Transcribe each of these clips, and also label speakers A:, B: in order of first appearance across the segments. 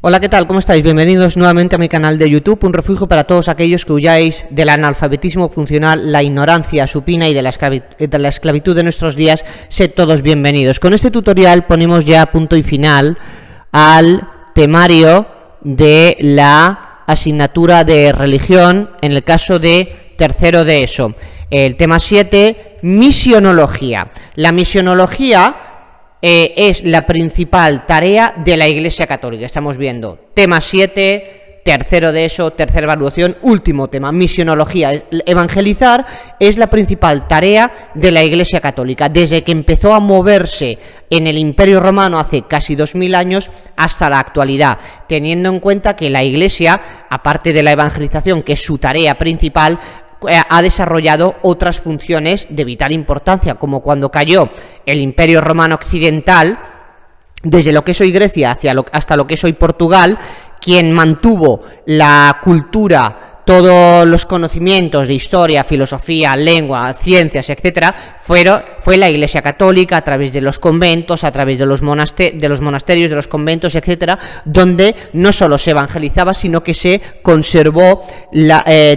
A: Hola, ¿qué tal? ¿Cómo estáis? Bienvenidos nuevamente a mi canal de YouTube, un refugio para todos aquellos que huyáis del analfabetismo funcional, la ignorancia supina y de la esclavitud de nuestros días. Sed todos bienvenidos. Con este tutorial ponemos ya punto y final al temario de la asignatura de religión en el caso de tercero de ESO. El tema 7, misionología. La misionología es la principal tarea de la Iglesia Católica. Estamos viendo tema 7, tercero de ESO, tercera evaluación, último tema, misionología. Evangelizar es la principal tarea de la Iglesia Católica, desde que empezó a moverse en el Imperio Romano hace casi 2000 años hasta la actualidad, teniendo en cuenta que la Iglesia, aparte de la evangelización, que es su tarea principal, ha desarrollado otras funciones de vital importancia, como cuando cayó el Imperio Romano Occidental, desde lo que es hoy Grecia hasta lo que es hoy Portugal. Quien mantuvo la cultura, todos los conocimientos de historia, filosofía, lengua, ciencias, etcétera, fue la Iglesia Católica, a través de los conventos, a través de los monasterios, de los conventos, etcétera, donde no solo se evangelizaba, sino que se conservó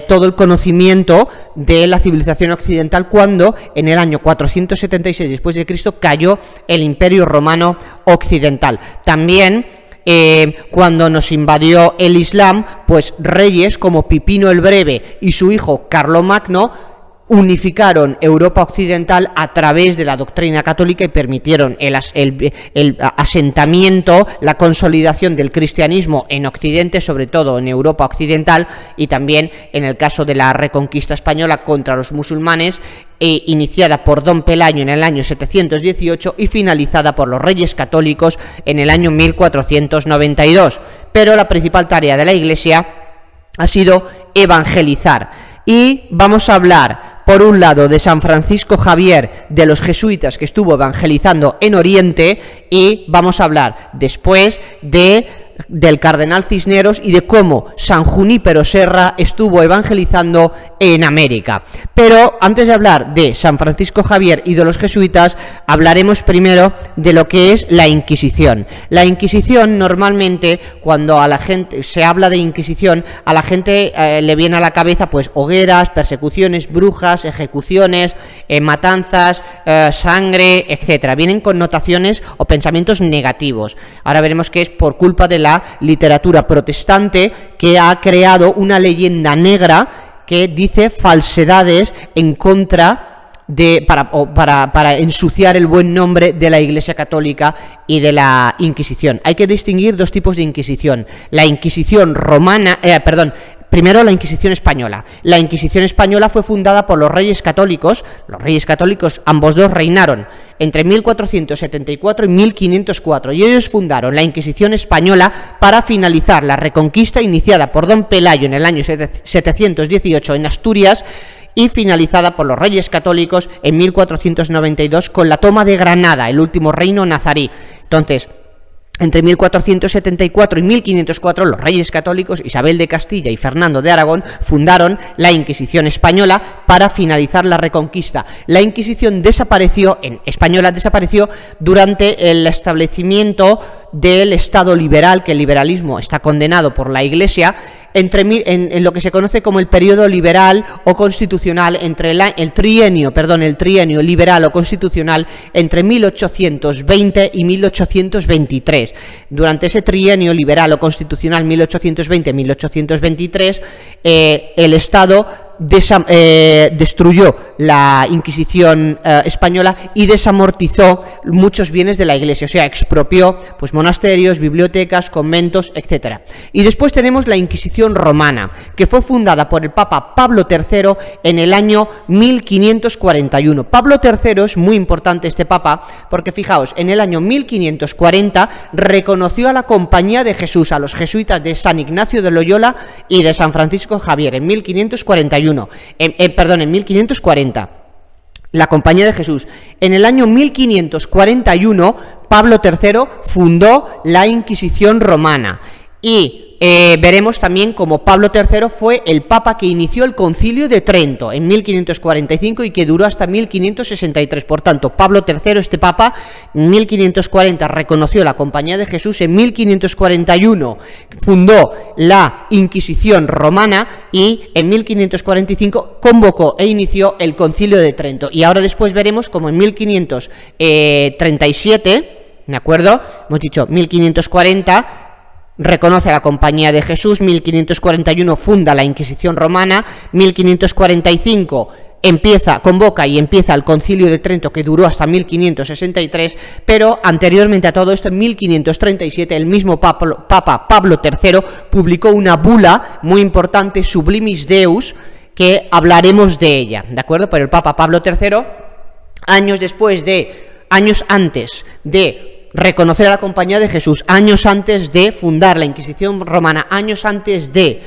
A: todo el conocimiento de la civilización occidental, cuando en el año 476 después de Cristo cayó el Imperio Romano Occidental. También cuando nos invadió el Islam, pues reyes como Pipino el Breve y su hijo Carlomagno unificaron Europa occidental a través de la doctrina católica y permitieron el asentamiento, la consolidación del cristianismo en Occidente, sobre todo en Europa occidental, y también en el caso de la reconquista española contra los musulmanes, iniciada por Don Pelayo en el año 718 y finalizada por los Reyes Católicos en el año 1492. Pero la principal tarea de la Iglesia ha sido evangelizar. Y vamos a hablar, por un lado, de San Francisco Javier, de los jesuitas que estuvo evangelizando en Oriente, y vamos a hablar después del cardenal Cisneros y de cómo San Junípero Serra estuvo evangelizando en América. Pero antes de hablar de San Francisco Javier y de los jesuitas, hablaremos primero de lo que es la Inquisición. La Inquisición, normalmente, cuando a la gente se habla de Inquisición, a la gente le viene a la cabeza pues hogueras, persecuciones, brujas, ejecuciones, matanzas, sangre, etcétera. Vienen connotaciones o pensamientos negativos. Ahora veremos que es por culpa de la literatura protestante, que ha creado una leyenda negra que dice falsedades en contra para ensuciar el buen nombre de la Iglesia Católica y de la Inquisición. Hay que distinguir dos tipos de Inquisición: la Inquisición romana, primero, la Inquisición española. La Inquisición española fue fundada por los Reyes Católicos. Los Reyes Católicos, ambos dos, reinaron entre 1474 y 1504, y ellos fundaron la Inquisición española para finalizar la reconquista iniciada por Don Pelayo en el año 718 en Asturias, y finalizada por los Reyes Católicos en 1492 con la toma de Granada, el último reino nazarí. Entonces, entre 1474 y 1504, los Reyes Católicos, Isabel de Castilla y Fernando de Aragón, fundaron la Inquisición española para finalizar la reconquista. La Inquisición española desapareció durante el establecimiento del Estado liberal, que el liberalismo está condenado por la Iglesia, en lo que se conoce como el periodo liberal o constitucional, entre el trienio liberal o constitucional entre 1820 y 1823. Durante ese trienio liberal o constitucional 1820-1823, el Estado destruyó la Inquisición española y desamortizó muchos bienes de la Iglesia, o sea, expropió pues monasterios, bibliotecas, conventos, etcétera. Y después tenemos la Inquisición romana, que fue fundada por el Papa Pablo III en el año 1541. Pablo III es muy importante, este Papa, porque fijaos, en el año 1540 reconoció a la Compañía de Jesús, a los jesuitas de San Ignacio de Loyola y de San Francisco Javier, en 1541. En 1540, la Compañía de Jesús. En el año 1541, Pablo III fundó la Inquisición romana, y veremos también como Pablo III fue el papa que inició el Concilio de Trento en 1545 y que duró hasta 1563. Por tanto, Pablo III, este papa, en 1540 reconoció la Compañía de Jesús, en 1541 fundó la Inquisición romana y en 1545 convocó e inició el Concilio de Trento. Y ahora después veremos como en 1537, ¿de acuerdo? Hemos dicho 1540... reconoce a la Compañía de Jesús, 1541 funda la Inquisición romana, 1545 convoca y empieza el Concilio de Trento, que duró hasta 1563, pero anteriormente a todo esto, en 1537, el mismo Papa Pablo III publicó una bula muy importante, Sublimis Deus, que hablaremos de ella, ¿de acuerdo? Pero el Papa Pablo III, años antes de reconocer a la Compañía de Jesús, años antes de fundar la Inquisición romana, años antes del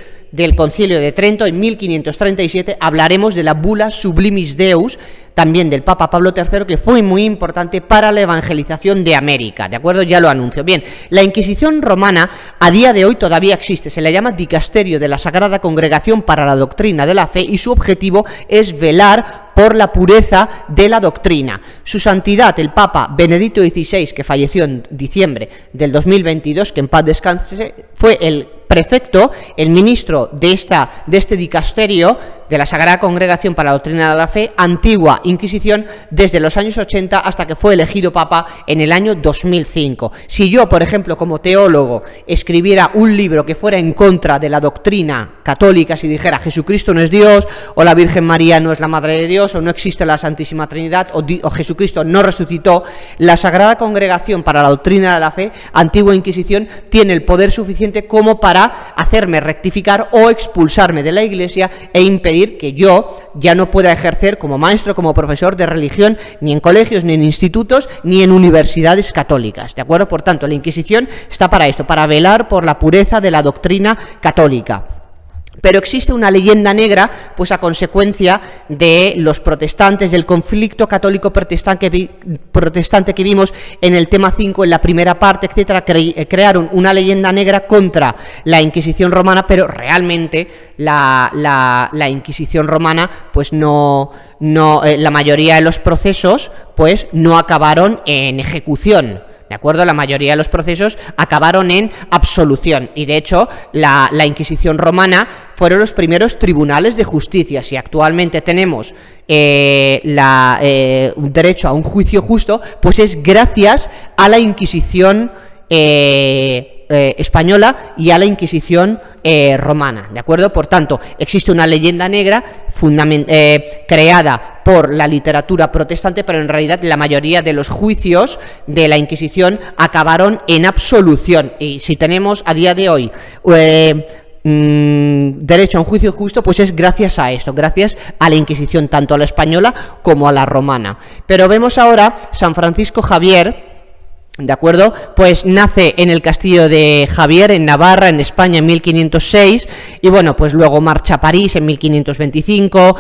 A: Concilio de Trento, en 1537, hablaremos de la bula Sublimis Deus, también del Papa Pablo III, que fue muy importante para la evangelización de América, ¿de acuerdo? Ya lo anuncio. Bien, la Inquisición romana a día de hoy todavía existe, se le llama Dicasterio de la Sagrada Congregación para la Doctrina de la Fe y su objetivo es velar por la pureza de la doctrina. Su santidad, el Papa Benedicto XVI, que falleció en diciembre del 2022, que en paz descanse, fue el prefecto, el ministro de este dicasterio de la Sagrada Congregación para la Doctrina de la Fe, antigua Inquisición, desde los años 80 hasta que fue elegido Papa en el año 2005. Si yo, por ejemplo, como teólogo, escribiera un libro que fuera en contra de la doctrina católica, si dijera Jesucristo no es Dios, o la Virgen María no es la Madre de Dios, o no existe la Santísima Trinidad, o Jesucristo no resucitó, la Sagrada Congregación para la Doctrina de la Fe, antigua Inquisición, tiene el poder suficiente como para hacerme rectificar o expulsarme de la Iglesia e impedir que yo ya no pueda ejercer como maestro, como profesor de religión, ni en colegios, ni en institutos, ni en universidades católicas, ¿de acuerdo? Por tanto, la Inquisición está para esto, para velar por la pureza de la doctrina católica. Pero existe una leyenda negra, pues a consecuencia de los protestantes, del conflicto católico-protestante que vimos en el tema 5, en la primera parte, etcétera, crearon una leyenda negra contra la Inquisición romana, pero realmente la Inquisición romana, pues la mayoría de los procesos, pues no acabaron en ejecución. ¿De acuerdo? La mayoría de los procesos acabaron en absolución y de hecho la Inquisición romana fueron los primeros tribunales de justicia. Si actualmente tenemos un derecho a un juicio justo, pues es gracias a la Inquisición española y a la Inquisición romana, ¿de acuerdo? Por tanto, existe una leyenda negra creada por la literatura protestante, pero en realidad la mayoría de los juicios de la Inquisición acabaron en absolución. Y si tenemos a día de hoy derecho a un juicio justo, pues es gracias a esto, gracias a la Inquisición, tanto a la española como a la romana. Pero vemos ahora San Francisco Javier, ¿de acuerdo? Pues nace en el castillo de Javier, en Navarra, en España, en 1506, y bueno, pues luego marcha a París en 1525,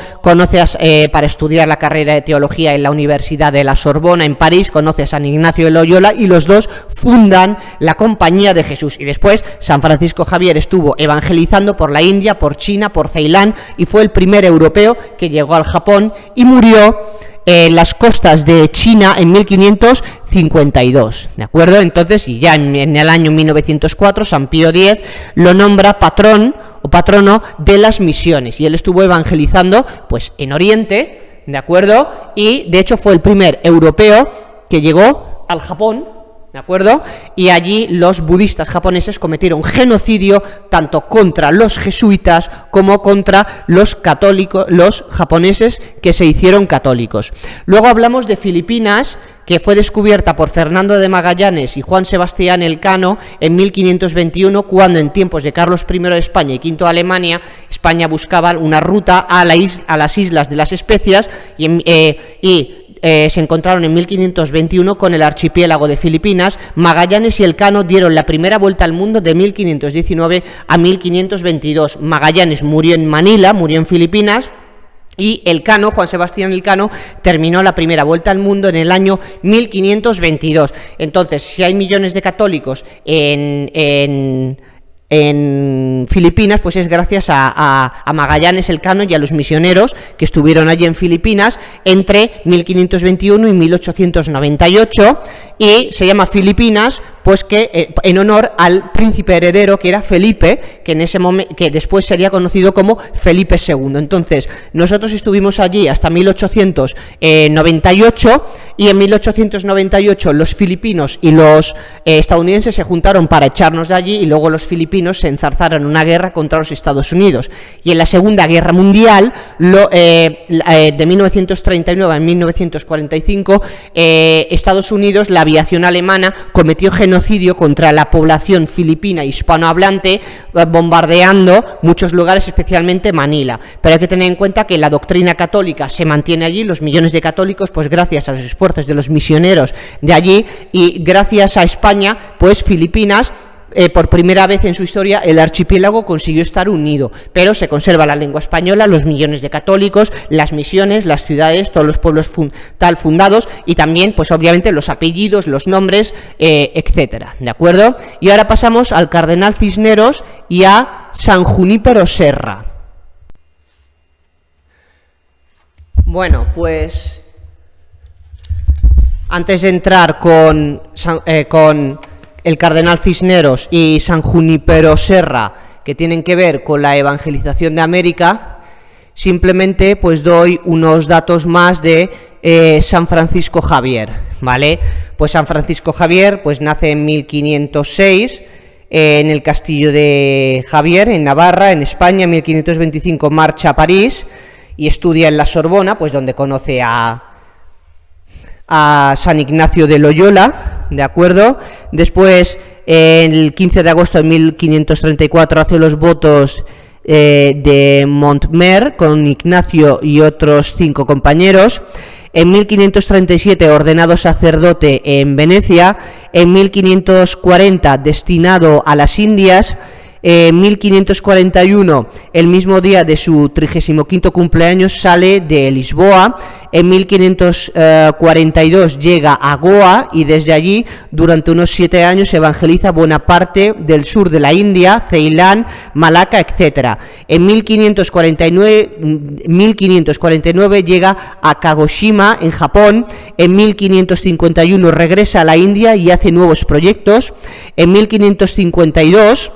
A: para estudiar la carrera de teología en la Universidad de la Sorbona, en París, conoce a San Ignacio de Loyola, y los dos fundan la Compañía de Jesús, y después San Francisco Javier estuvo evangelizando por la India, por China, por Ceilán, y fue el primer europeo que llegó al Japón, y murió en las costas de China en 1552, ¿de acuerdo? Entonces, y ya en el año 1904, San Pío X lo nombra patrón o patrono de las misiones, y él estuvo evangelizando, pues, en Oriente, ¿de acuerdo? Y, de hecho, fue el primer europeo que llegó al Japón, ¿de acuerdo? Y allí los budistas japoneses cometieron genocidio tanto contra los jesuitas como contra los católicos, los japoneses que se hicieron católicos. Luego hablamos de Filipinas, que fue descubierta por Fernando de Magallanes y Juan Sebastián Elcano en 1521, cuando en tiempos de Carlos I de España y V de Alemania, España buscaba una ruta a las Islas de las Especias se encontraron en 1521 con el archipiélago de Filipinas. Magallanes y Elcano dieron la primera vuelta al mundo de 1519 a 1522. Magallanes murió en Manila, murió en Filipinas, y Elcano, Juan Sebastián Elcano, terminó la primera vuelta al mundo en el año 1522. Entonces, si hay millones de católicos en en Filipinas, pues es gracias a Magallanes Elcano y a los misioneros que estuvieron allí en Filipinas entre 1521 y 1898, y se llama Filipinas pues que en honor al príncipe heredero que era Felipe, que en ese momento, que después sería conocido como Felipe II. Entonces, nosotros estuvimos allí hasta 1898, y en 1898 los filipinos y los estadounidenses se juntaron para echarnos de allí, y luego los filipinos se enzarzaron en una guerra contra los Estados Unidos. Y en la Segunda Guerra Mundial, de 1939 a 1945, Estados Unidos, la aviación alemana, cometió genocidio contra la población filipina hispanohablante, bombardeando muchos lugares, especialmente Manila. Pero hay que tener en cuenta que la doctrina católica se mantiene allí, los millones de católicos, pues gracias a los esfuerzos de los misioneros de allí, y gracias a España, pues Filipinas, por primera vez en su historia, el archipiélago consiguió estar unido, pero se conserva la lengua española, los millones de católicos, las misiones, las ciudades, todos los pueblos fundados, y también, pues obviamente, los apellidos, los nombres, etcétera, ¿de acuerdo? Y ahora pasamos al Cardenal Cisneros y a San Junípero Serra. Bueno, pues antes de entrar con el Cardenal Cisneros y San Junípero Serra, que tienen que ver con la evangelización de América, simplemente pues doy unos datos más de San Francisco Javier, ¿vale? Pues San Francisco Javier pues nace en 1506 en el castillo de Javier, en Navarra, en España. En 1525 marcha a París y estudia en la Sorbona, pues donde conoce a San Ignacio de Loyola, ¿de acuerdo? Después, el 15 de agosto de 1534, hace los votos de Montmer con Ignacio y otros 5 compañeros. En 1537, ordenado sacerdote en Venecia. En 1540, destinado a las Indias. En 1541, el mismo día de su 35º cumpleaños, sale de Lisboa. En 1542 llega a Goa, y desde allí durante unos 7 años evangeliza buena parte del sur de la India, Ceilán, Malaca, etc. En 1549 llega a Kagoshima, en Japón. En 1551 regresa a la India y hace nuevos proyectos. En 1552,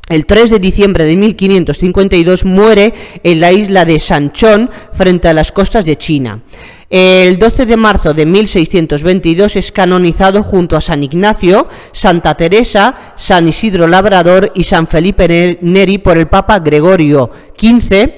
A: el 3 de diciembre de 1552, muere en la isla de Sanchón, frente a las costas de China. El 12 de marzo de 1622 es canonizado junto a San Ignacio, Santa Teresa, San Isidro Labrador y San Felipe Neri por el Papa Gregorio XV,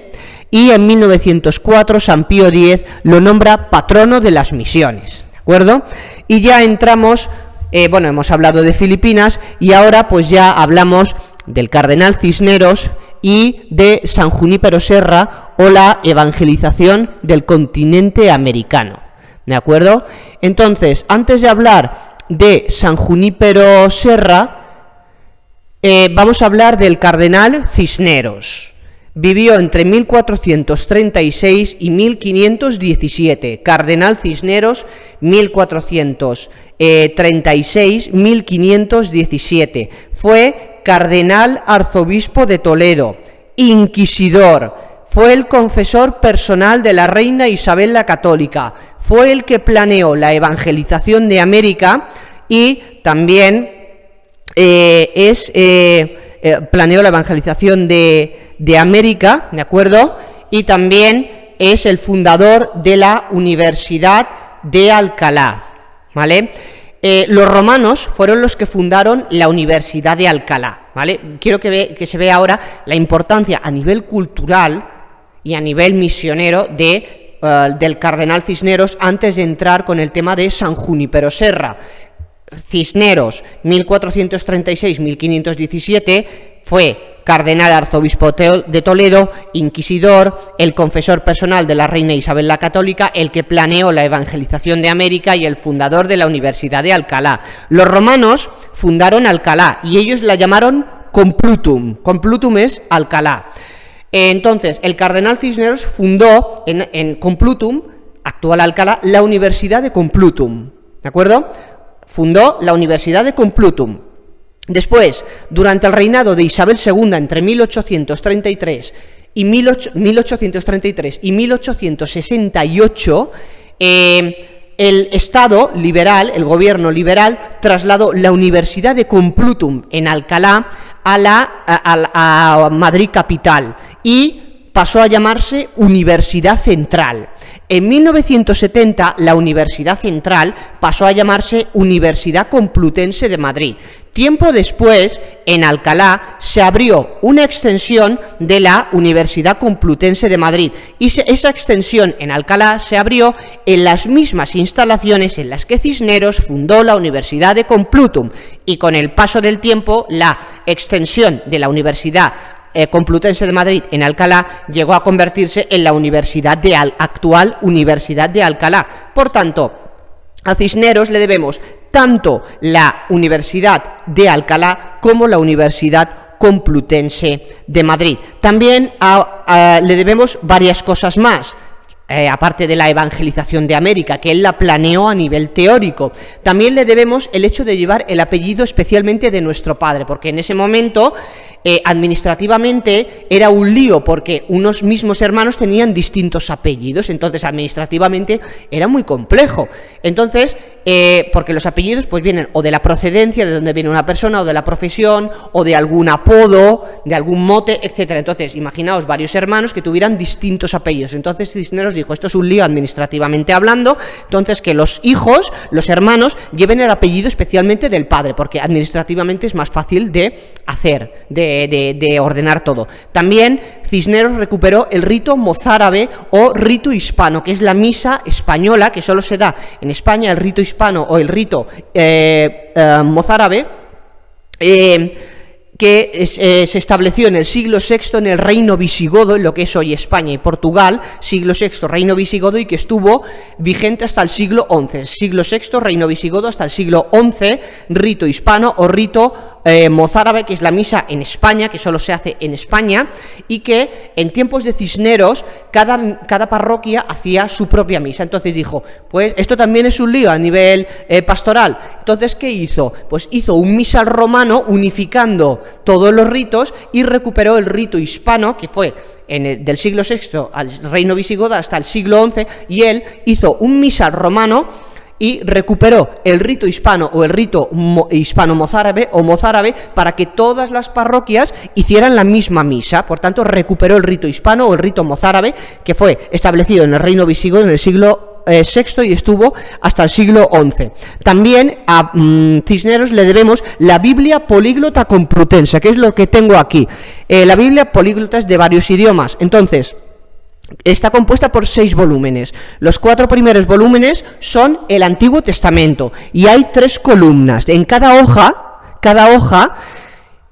A: y en 1904 San Pío X lo nombra patrono de las misiones, ¿de acuerdo? Y ya entramos, hemos hablado de Filipinas, y ahora pues ya hablamos del Cardenal Cisneros y de San Junípero Serra, o la evangelización del continente americano, ¿de acuerdo? Entonces, antes de hablar de San Junípero Serra, vamos a hablar del Cardenal Cisneros. Vivió entre 1436 y 1517. Cardenal Cisneros, 1436-1517. Fue cardenal arzobispo de Toledo, inquisidor, fue el confesor personal de la reina Isabel la Católica, fue el que planeó la evangelización de América, y también planeó la evangelización de América, ¿de acuerdo? Y también es el fundador de la Universidad de Alcalá, ¿vale? Los romanos fueron los que fundaron la Universidad de Alcalá, ¿vale? Quiero que se vea ahora la importancia a nivel cultural y a nivel misionero del Cardenal Cisneros, antes de entrar con el tema de San Junípero Serra. Cisneros, 1436-1517, fue cardenal arzobispo de Toledo, inquisidor, el confesor personal de la reina Isabel la Católica, el que planeó la evangelización de América y el fundador de la Universidad de Alcalá. Los romanos fundaron Alcalá y ellos la llamaron Complutum. Complutum es Alcalá. Entonces, el Cardenal Cisneros fundó en Complutum, actual Alcalá, la Universidad de Complutum, ¿de acuerdo? Fundó la Universidad de Complutum. Después, durante el reinado de Isabel II, entre 1833 y 1868, el Estado liberal, el gobierno liberal, trasladó la Universidad de Complutum en Alcalá a Madrid capital y pasó a llamarse Universidad Central. En 1970, la Universidad Central pasó a llamarse Universidad Complutense de Madrid. Tiempo después, en Alcalá, se abrió una extensión de la Universidad Complutense de Madrid y esa extensión en Alcalá se abrió en las mismas instalaciones en las que Cisneros fundó la Universidad de Complutum, y con el paso del tiempo la extensión de la Universidad Complutense de Madrid en Alcalá llegó a convertirse en la actual Universidad de Alcalá. Por tanto, a Cisneros le debemos tanto la Universidad de Alcalá como la Universidad Complutense de Madrid. También le debemos varias cosas más. Aparte de la evangelización de América, que él la planeó a nivel teórico, también le debemos el hecho de llevar el apellido especialmente de nuestro padre, porque en ese momento administrativamente era un lío, porque unos mismos hermanos tenían distintos apellidos, entonces administrativamente era muy complejo. Entonces, porque los apellidos pues vienen o de la procedencia, de donde viene una persona, o de la profesión, o de algún apodo, de algún mote, etcétera. Entonces, imaginaos varios hermanos que tuvieran distintos apellidos. Entonces Cisneros dijo, esto es un lío administrativamente hablando, entonces que los hijos, los hermanos, lleven el apellido especialmente del padre, porque administrativamente es más fácil de hacer, de ordenar todo. También Cisneros recuperó el rito mozárabe o rito hispano, que es la misa española, que solo se da en España, el rito hispano o el rito mozárabe, que se estableció en el siglo VI en el reino visigodo, en lo que es hoy España y Portugal, siglo VI, reino visigodo, y que estuvo vigente hasta el siglo XI. Siglo VI, reino visigodo, hasta el siglo XI, rito hispano o rito mozárabe, que es la misa en España, que solo se hace en España, y que en tiempos de Cisneros cada parroquia hacía su propia misa. Entonces dijo, pues esto también es un lío a nivel pastoral. Entonces, ¿qué hizo? Pues hizo un misal romano unificando todos los ritos y recuperó el rito hispano, que fue del siglo VI al reino visigodo hasta el siglo XI, y él hizo un misal romano y recuperó el rito hispano o el rito hispano-mozárabe o mozárabe para que todas las parroquias hicieran la misma misa. Por tanto, recuperó el rito hispano o el rito mozárabe, que fue establecido en el reino visigodo en el siglo VI y estuvo hasta el siglo XI. También a Cisneros le debemos la Biblia políglota complutense, que es lo que tengo aquí. La Biblia políglota es de varios idiomas, entonces está compuesta por 6 volúmenes. Los 4 primeros volúmenes son el Antiguo Testamento y hay 3 columnas. En cada hoja,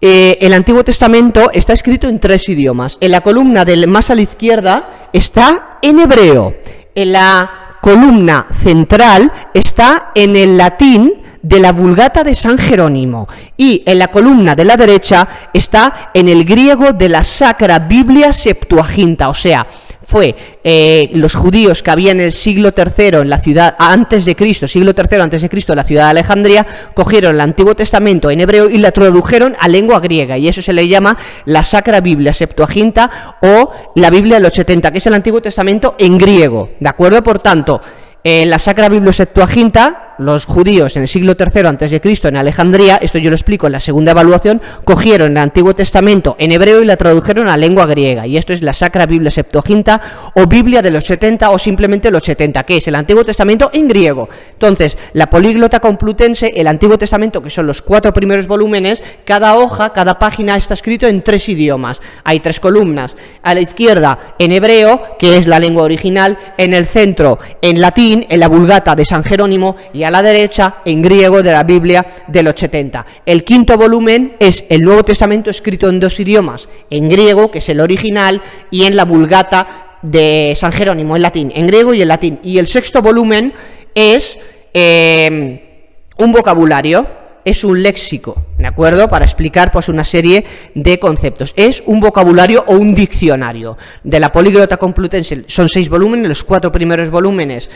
A: el Antiguo Testamento está escrito en 3 idiomas. En la columna más a la izquierda está en hebreo. En la columna central está en el latín de la Vulgata de San Jerónimo, y en la columna de la derecha está en el griego de la Sacra Biblia Septuaginta, o sea, fue los judíos que había en el siglo III en la ciudad antes de Cristo, siglo III antes de Cristo, en la ciudad de Alejandría, cogieron el Antiguo Testamento en hebreo y la tradujeron a lengua griega, y eso se le llama la Sacra Biblia Septuaginta o la Biblia de los 70, que es el Antiguo Testamento en griego, ¿de acuerdo? Por tanto, la Sacra Biblia Septuaginta, los judíos en el siglo III antes de Cristo en Alejandría, esto yo lo explico en la segunda evaluación, cogieron el Antiguo Testamento en hebreo y la tradujeron a lengua griega, y esto es la Sacra Biblia Septuaginta o Biblia de los 70 o simplemente los 70, que es el Antiguo Testamento en griego. Entonces, la políglota complutense, el Antiguo Testamento, que son los 4 primeros volúmenes, cada hoja, cada página está escrito en 3 idiomas. Hay 3 columnas, a la izquierda en hebreo, que es la lengua original, en el centro en latín, en la Vulgata de San Jerónimo, y a la derecha en griego de la Biblia de los 70. El 5.º volumen es el Nuevo Testamento escrito en 2 idiomas, en griego, que es el original, y en la Vulgata de San Jerónimo, en latín, en griego y en latín. Y el 6.º volumen es un vocabulario es un léxico, ¿de acuerdo? Para explicar pues una serie de conceptos. Es un vocabulario o un diccionario de la Políglota Complutense. Son 6 volúmenes, los 4 primeros volúmenes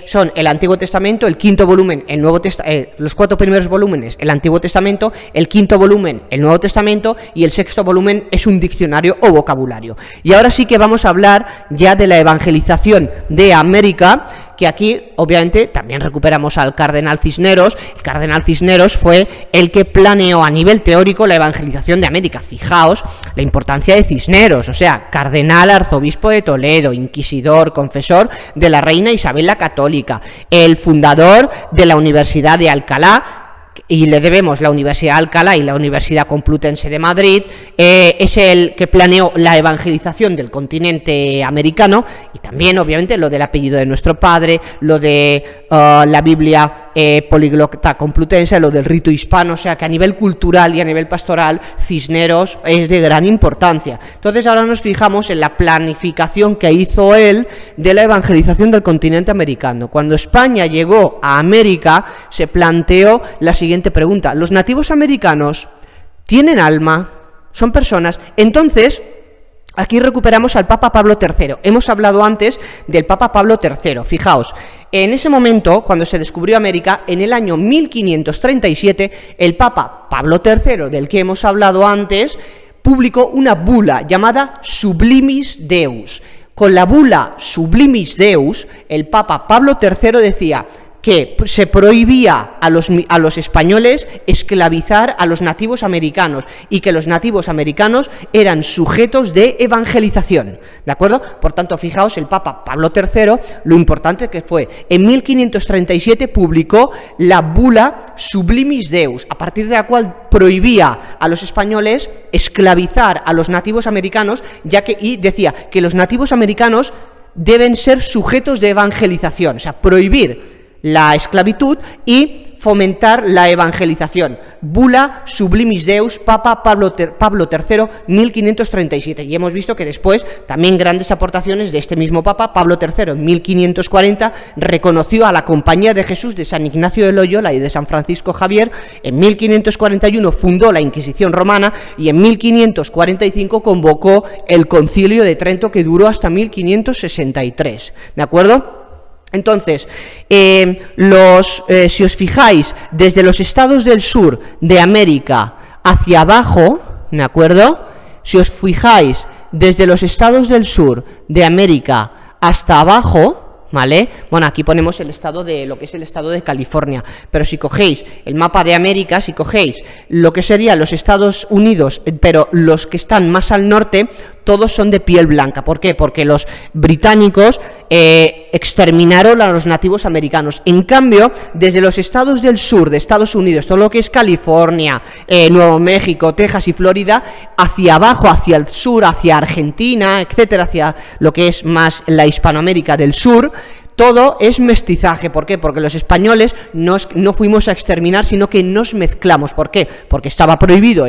A: son el Antiguo Testamento, el quinto volumen, el Nuevo Testamento, los 4 primeros volúmenes, el Antiguo Testamento, el quinto volumen, el Nuevo Testamento, y el sexto volumen es un diccionario o vocabulario. Y ahora sí que vamos a hablar ya de la evangelización de América, que aquí obviamente también recuperamos al cardenal Cisneros. El cardenal Cisneros fue el que planeó a nivel teórico la evangelización de América. Fijaos la importancia de Cisneros, o sea, cardenal, arzobispo de Toledo, inquisidor, confesor de la reina Isabel la Católica, el fundador de la Universidad de Alcalá, y le debemos la Universidad de Alcalá y la Universidad Complutense de Madrid. Es el que planeó la evangelización del continente americano, y también obviamente lo del apellido de nuestro padre, lo de la Biblia Políglota Complutense, lo del rito hispano. O sea que a nivel cultural y a nivel pastoral Cisneros es de gran importancia. Entonces ahora nos fijamos en la planificación que hizo él de la evangelización del continente americano. Cuando España llegó a América, se planteó la siguiente pregunta: ¿los nativos americanos tienen alma? ¿Son personas? Entonces, aquí recuperamos al Papa Pablo III. Hemos hablado antes del Papa Pablo III. Fijaos, en ese momento, cuando se descubrió América, en el año 1537, el Papa Pablo III, del que hemos hablado antes, publicó una bula llamada Sublimis Deus. Con la bula Sublimis Deus, el Papa Pablo III decía que se prohibía a los españoles esclavizar a los nativos americanos, y que los nativos americanos eran sujetos de evangelización, ¿de acuerdo? Por tanto, fijaos, el Papa Pablo III, lo importante que fue. En 1537 publicó la bula Sublimis Deus, a partir de la cual prohibía a los españoles esclavizar a los nativos americanos, y decía que los nativos americanos deben ser sujetos de evangelización, o sea, prohibir la esclavitud y fomentar la evangelización. Bula Sublimis Deus, Papa Pablo III, 1537. Y hemos visto que después también grandes aportaciones de este mismo Papa. Pablo III en 1540 reconoció a la Compañía de Jesús de San Ignacio de Loyola y de San Francisco Javier. En 1541 fundó la Inquisición romana, y en 1545 convocó el Concilio de Trento, que duró hasta 1563. ¿De acuerdo? Entonces, si os fijáis, desde los estados del sur de América hacia abajo, ¿de acuerdo? Si os fijáis, desde los estados del sur de América hasta abajo, ¿vale? Bueno, aquí ponemos el estado de lo que es el estado de California, pero si cogéis el mapa de América, si cogéis lo que serían los Estados Unidos, pero los que están más al norte, todos son de piel blanca. ¿Por qué? Porque los británicos exterminaron a los nativos americanos. En cambio, desde los estados del sur de Estados Unidos, todo lo que es California, Nuevo México, Texas y Florida, hacia abajo, hacia el sur, hacia Argentina, etcétera, hacia lo que es más la Hispanoamérica del sur, todo es mestizaje. ¿Por qué? Porque los españoles no fuimos a exterminar, sino que nos mezclamos. ¿Por qué? Porque estaba prohibido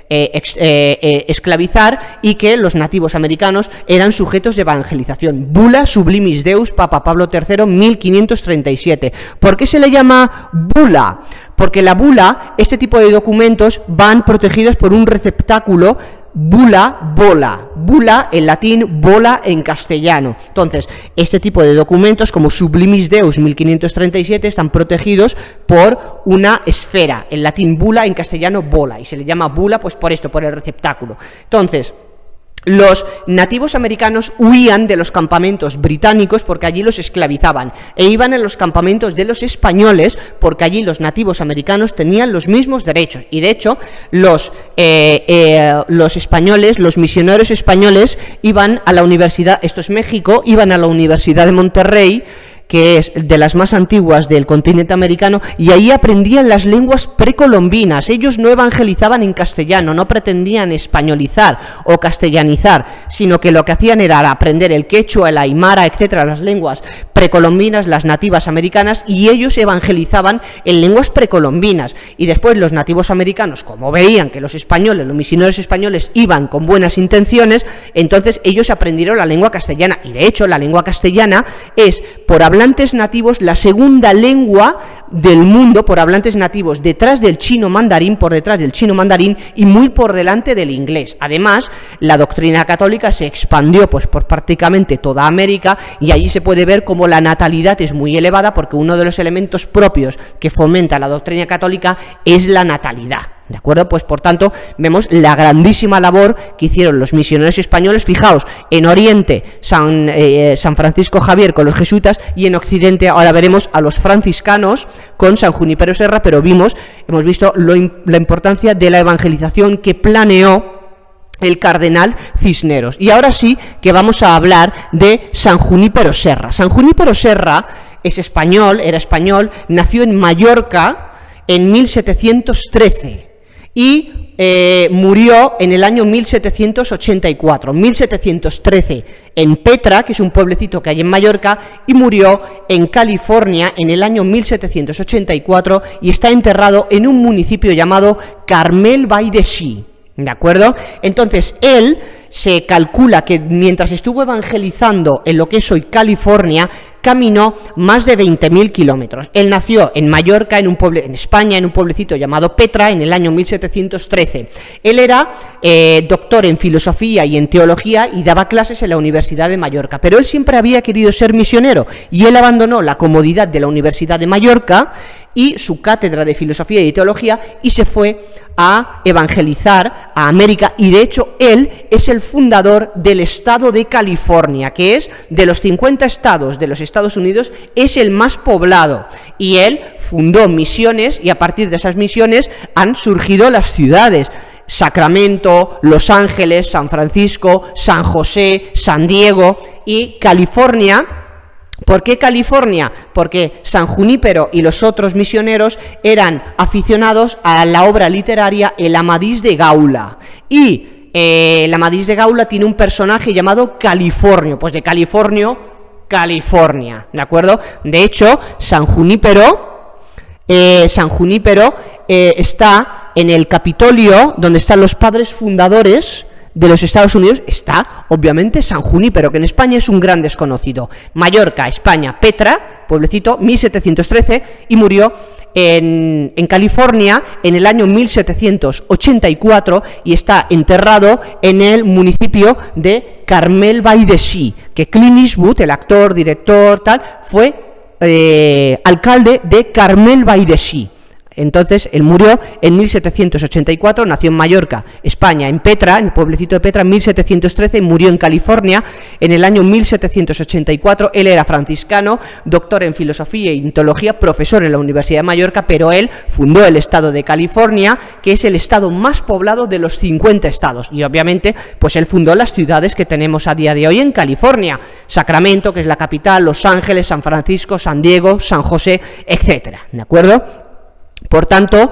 A: esclavizar, y que los nativos americanos eran sujetos de evangelización. Bula Sublimis Deus, Papa Pablo III, 1537. ¿Por qué se le llama bula? Porque la bula, este tipo de documentos, van protegidos por un receptáculo. Bula, bola, bula en latín, bola en castellano. Entonces, este tipo de documentos, como Sublimis Deus 1537, están protegidos por una esfera, en latín bula, en castellano bola, y se le llama bula pues por esto, por el receptáculo. Entonces, los nativos americanos huían de los campamentos británicos porque allí los esclavizaban, e iban a los campamentos de los españoles porque allí los nativos americanos tenían los mismos derechos. Y de hecho los españoles, los misioneros españoles, iban a la universidad, esto es México, iban a la Universidad de Monterrey, que es de las más antiguas del continente americano, y ahí aprendían las lenguas precolombinas. Ellos no evangelizaban en castellano, no pretendían españolizar o castellanizar, sino que lo que hacían era aprender el quechua, el aymara, etcétera, las lenguas precolombinas, las nativas americanas, y ellos evangelizaban en lenguas precolombinas. Y después los nativos americanos, como veían que los españoles, los misioneros españoles, iban con buenas intenciones, entonces ellos aprendieron la lengua castellana. Y de hecho la lengua castellana es, por hablantes nativos, la segunda lengua del mundo por hablantes nativos, detrás del chino mandarín, por detrás del chino mandarín y muy por delante del inglés. Además, la doctrina católica se expandió pues por prácticamente toda América, y allí se puede ver cómo la natalidad es muy elevada, porque uno de los elementos propios que fomenta la doctrina católica es la natalidad. ¿De acuerdo? Pues por tanto, vemos la grandísima labor que hicieron los misioneros españoles. Fijaos, en Oriente, San Francisco Javier con los jesuitas, y en Occidente ahora veremos a los franciscanos con San Junípero Serra, pero hemos visto la importancia de la evangelización que planeó el cardenal Cisneros. Y ahora sí que vamos a hablar de San Junípero Serra. San Junípero Serra es español, era español, nació en Mallorca en 1713. Y murió en el año 1784, 1713 en Petra, que es un pueblecito que hay en Mallorca, y murió en California en el año 1784, y está enterrado en un municipio llamado Carmel by the Sea. ¿De acuerdo? Entonces, él se calcula que mientras estuvo evangelizando en lo que es hoy California, caminó más de 20.000 kilómetros. Él nació en Mallorca, en España, en un pueblecito llamado Petra, en el año 1713. Él era doctor en filosofía y en teología y daba clases en la Universidad de Mallorca, pero él siempre había querido ser misionero, y él abandonó la comodidad de la Universidad de Mallorca y su cátedra de filosofía y teología, y se fue a evangelizar a América, y de hecho él es el fundador del estado de California, que es de los 50 estados de los Estados Unidos, es el más poblado, y él fundó misiones, y a partir de esas misiones han surgido las ciudades: Sacramento, Los Ángeles, San Francisco, San José, San Diego y California. ¿Por qué California? Porque San Junípero y los otros misioneros eran aficionados a la obra literaria El Amadís de Gaula, y el Amadís de Gaula tiene un personaje llamado Californio, pues de California, ¿de acuerdo? De hecho, San Junípero está en el Capitolio, donde están los padres fundadores de los Estados Unidos, está obviamente San Junípero, que en España es un gran desconocido. Mallorca, España, Petra, pueblecito, 1713, y murió en California en el año 1784, y está enterrado en el municipio de Carmel by the Sea, que Clint Eastwood, el actor, director, tal, fue alcalde de Carmel by the Sea. Entonces, él murió en 1784, nació en Mallorca, España, en Petra, en el pueblecito de Petra, en 1713, murió en California en el año 1784. Él era franciscano, doctor en filosofía y teología, profesor en la Universidad de Mallorca, pero él fundó el estado de California, que es el estado más poblado de los 50 estados, y obviamente, pues él fundó las ciudades que tenemos a día de hoy en California: Sacramento, que es la capital, Los Ángeles, San Francisco, San Diego, San José, etcétera, ¿de acuerdo? Por tanto,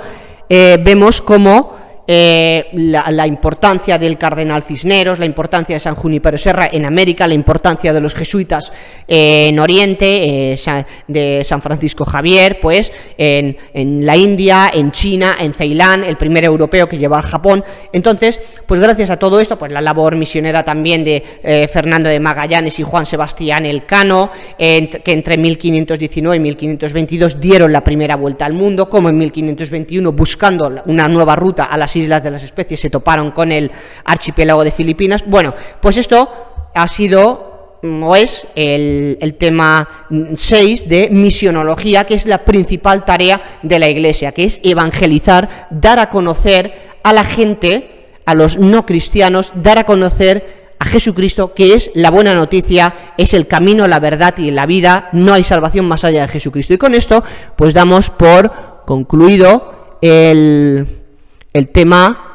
A: vemos cómo la importancia del cardenal Cisneros, la importancia de San Junípero Serra en América, la importancia de los jesuitas en Oriente, de San Francisco Javier, pues en la India, en China, en Ceilán, el primer europeo que llegó al Japón. Entonces, pues gracias a todo esto, pues la labor misionera también de Fernando de Magallanes y Juan Sebastián Elcano, que entre 1519 y 1522 dieron la primera vuelta al mundo, como en 1521, buscando una nueva ruta a las Islas de las Especies, se toparon con el archipiélago de Filipinas. Bueno, pues esto ha sido o es el tema 6 de misionología, que es la principal tarea de la Iglesia, que es evangelizar, dar a conocer a la gente, a los no cristianos, dar a conocer a Jesucristo, que es la buena noticia, es el camino, la verdad y la vida. No hay salvación más allá de Jesucristo. Y con esto, pues damos por concluido el tema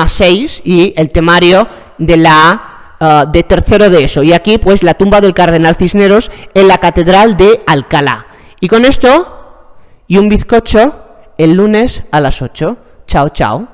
A: 6 y el temario de tercero de eso. Y aquí, pues, la tumba del cardenal Cisneros en la catedral de Alcalá. Y con esto, y un bizcocho, el lunes a las 8. Chao, chao.